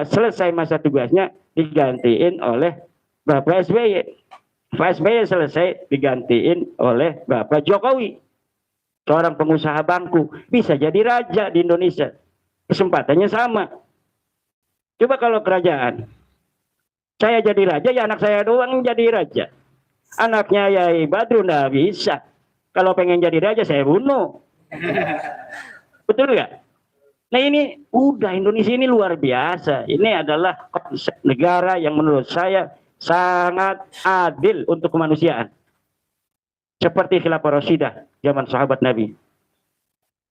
selesai masa tugasnya digantiin oleh Bapak SBY. Pak SBY selesai digantiin oleh Bapak Jokowi. Seorang pengusaha bangku bisa jadi raja di Indonesia. Kesempatannya sama. Coba kalau kerajaan, saya jadi raja, ya anak saya doang jadi raja. Anaknya Yai Badrun nggak bisa. Kalau pengen jadi raja saya bunuh. Betul nggak? Nah ini udah, Indonesia ini luar biasa. Ini adalah konsep negara yang menurut saya sangat adil untuk kemanusiaan. Seperti khilafah Rasyidah zaman sahabat Nabi.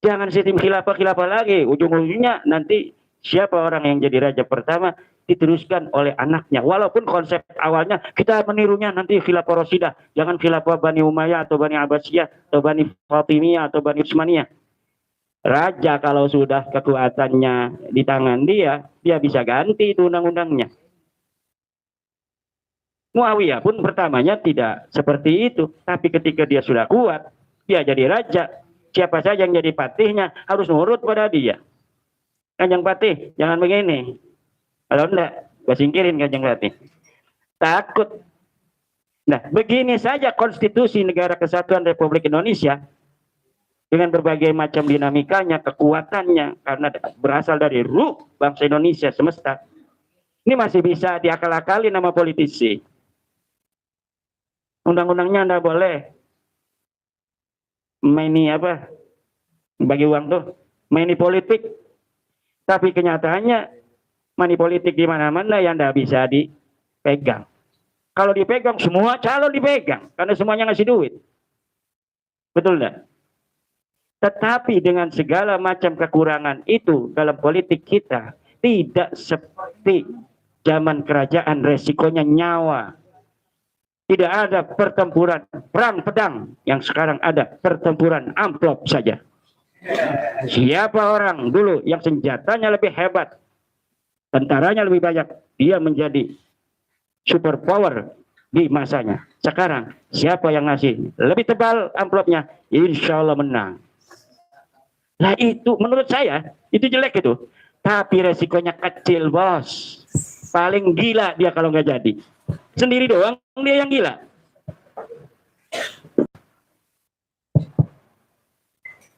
Jangan sistem khilafah lagi. Ujung-ujungnya nanti siapa orang yang jadi raja pertama diteruskan oleh anaknya. Walaupun konsep awalnya kita menirunya nanti khilafah Rasyidah. Jangan khilafah Bani Umayyah atau Bani Abbasiyah atau Bani Fatimiyah atau Bani Utsmaniyah. Raja kalau sudah kekuatannya di tangan dia bisa ganti itu undang-undangnya. Muawiyah pun pertamanya tidak seperti itu. Tapi ketika dia sudah kuat, dia jadi raja. Siapa saja yang jadi patihnya harus nurut pada dia. Kanjeng Patih, jangan begini. Kalau enggak, gue singkirin Kanjeng Patih. Takut. Nah, begini saja konstitusi Negara Kesatuan Republik Indonesia dengan berbagai macam dinamikanya, kekuatannya, karena berasal dari ruh bangsa Indonesia semesta. Ini masih bisa diakal-akali nama politisi. Undang-undangnya Anda boleh maini apa? Bagi uang tuh, maini politik. Tapi kenyataannya money politik di mana-mana yang Anda bisa dipegang. Kalau dipegang, semua calon dipegang. Karena semuanya ngasih duit. Betul enggak? Tetapi dengan segala macam kekurangan itu dalam politik kita, tidak seperti zaman kerajaan, resikonya nyawa. Tidak ada pertempuran perang pedang, yang sekarang ada pertempuran amplop saja. Siapa orang dulu yang senjatanya lebih hebat, tentaranya lebih banyak, dia menjadi super power di masanya. Sekarang siapa yang ngasih lebih tebal amplopnya, insya Allah menang. Nah itu menurut saya itu jelek itu, tapi resikonya kecil bos. Paling gila dia kalau nggak jadi, sendiri doang dia yang gila.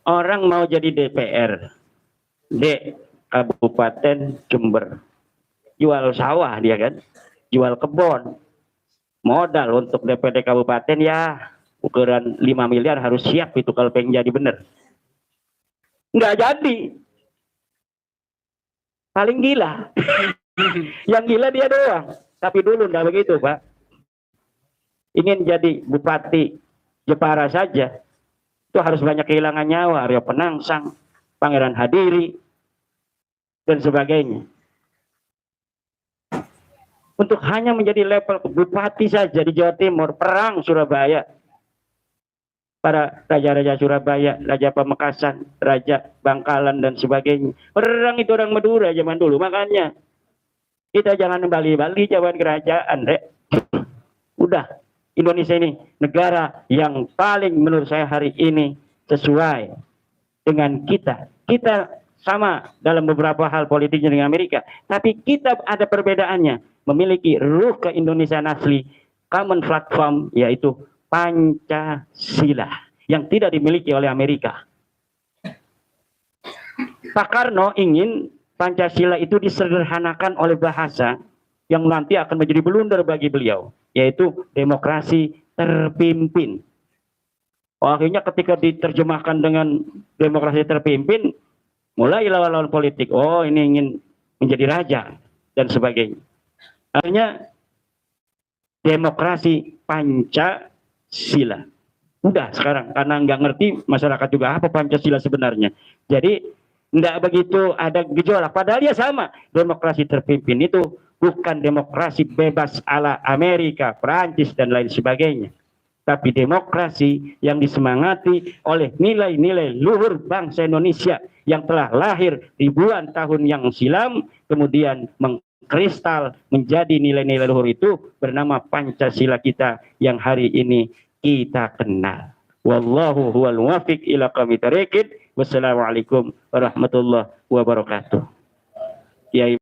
Orang mau jadi DPR di Kabupaten Jember, jual sawah dia kan, jual kebun, modal untuk DPD Kabupaten ya ukuran 5 miliar harus siap itu kalau pengen jadi bener. Nggak jadi, paling gila. Yang gila dia doang. Tapi dulu nggak begitu Pak. Ingin jadi Bupati Jepara saja itu harus banyak kehilangan nyawa. Aryo Penangsang, Pangeran Hadiri, dan sebagainya. Untuk hanya menjadi level Bupati saja di Jawa Timur, perang Surabaya. Para raja-raja Surabaya, Raja Pamekasan, Raja Bangkalan dan sebagainya. Perang itu orang Madura zaman dulu. Makanya kita jangan Bali-Bali zaman kerajaan, Rek. Udah, Indonesia ini negara yang paling menurut saya hari ini sesuai dengan kita. Kita sama dalam beberapa hal politiknya dengan Amerika, tapi kita ada perbedaannya. Memiliki ruh ke-Indonesiaan asli, common platform, yaitu Pancasila yang tidak dimiliki oleh Amerika. Pak Karno ingin Pancasila itu disederhanakan oleh bahasa yang nanti akan menjadi blunder bagi beliau, yaitu demokrasi terpimpin. Akhirnya ketika diterjemahkan dengan demokrasi terpimpin, mulai lawan-lawan politik, oh ini ingin menjadi raja dan sebagainya. Akhirnya demokrasi Pancasila. Udah sekarang karena nggak ngerti masyarakat juga apa Pancasila sebenarnya. Jadi nggak begitu ada gejolak. Padahal dia sama. Demokrasi terpimpin itu bukan demokrasi bebas ala Amerika, Perancis dan lain sebagainya. Tapi demokrasi yang disemangati oleh nilai-nilai luhur bangsa Indonesia yang telah lahir ribuan tahun yang silam, kemudian mengkristal menjadi nilai-nilai luhur itu bernama Pancasila kita yang hari ini kita kenal. Wallahu huwal muwaffiq ila aqwamit thariq. Wassalamualaikum warahmatullahi wabarakatuh. Kiai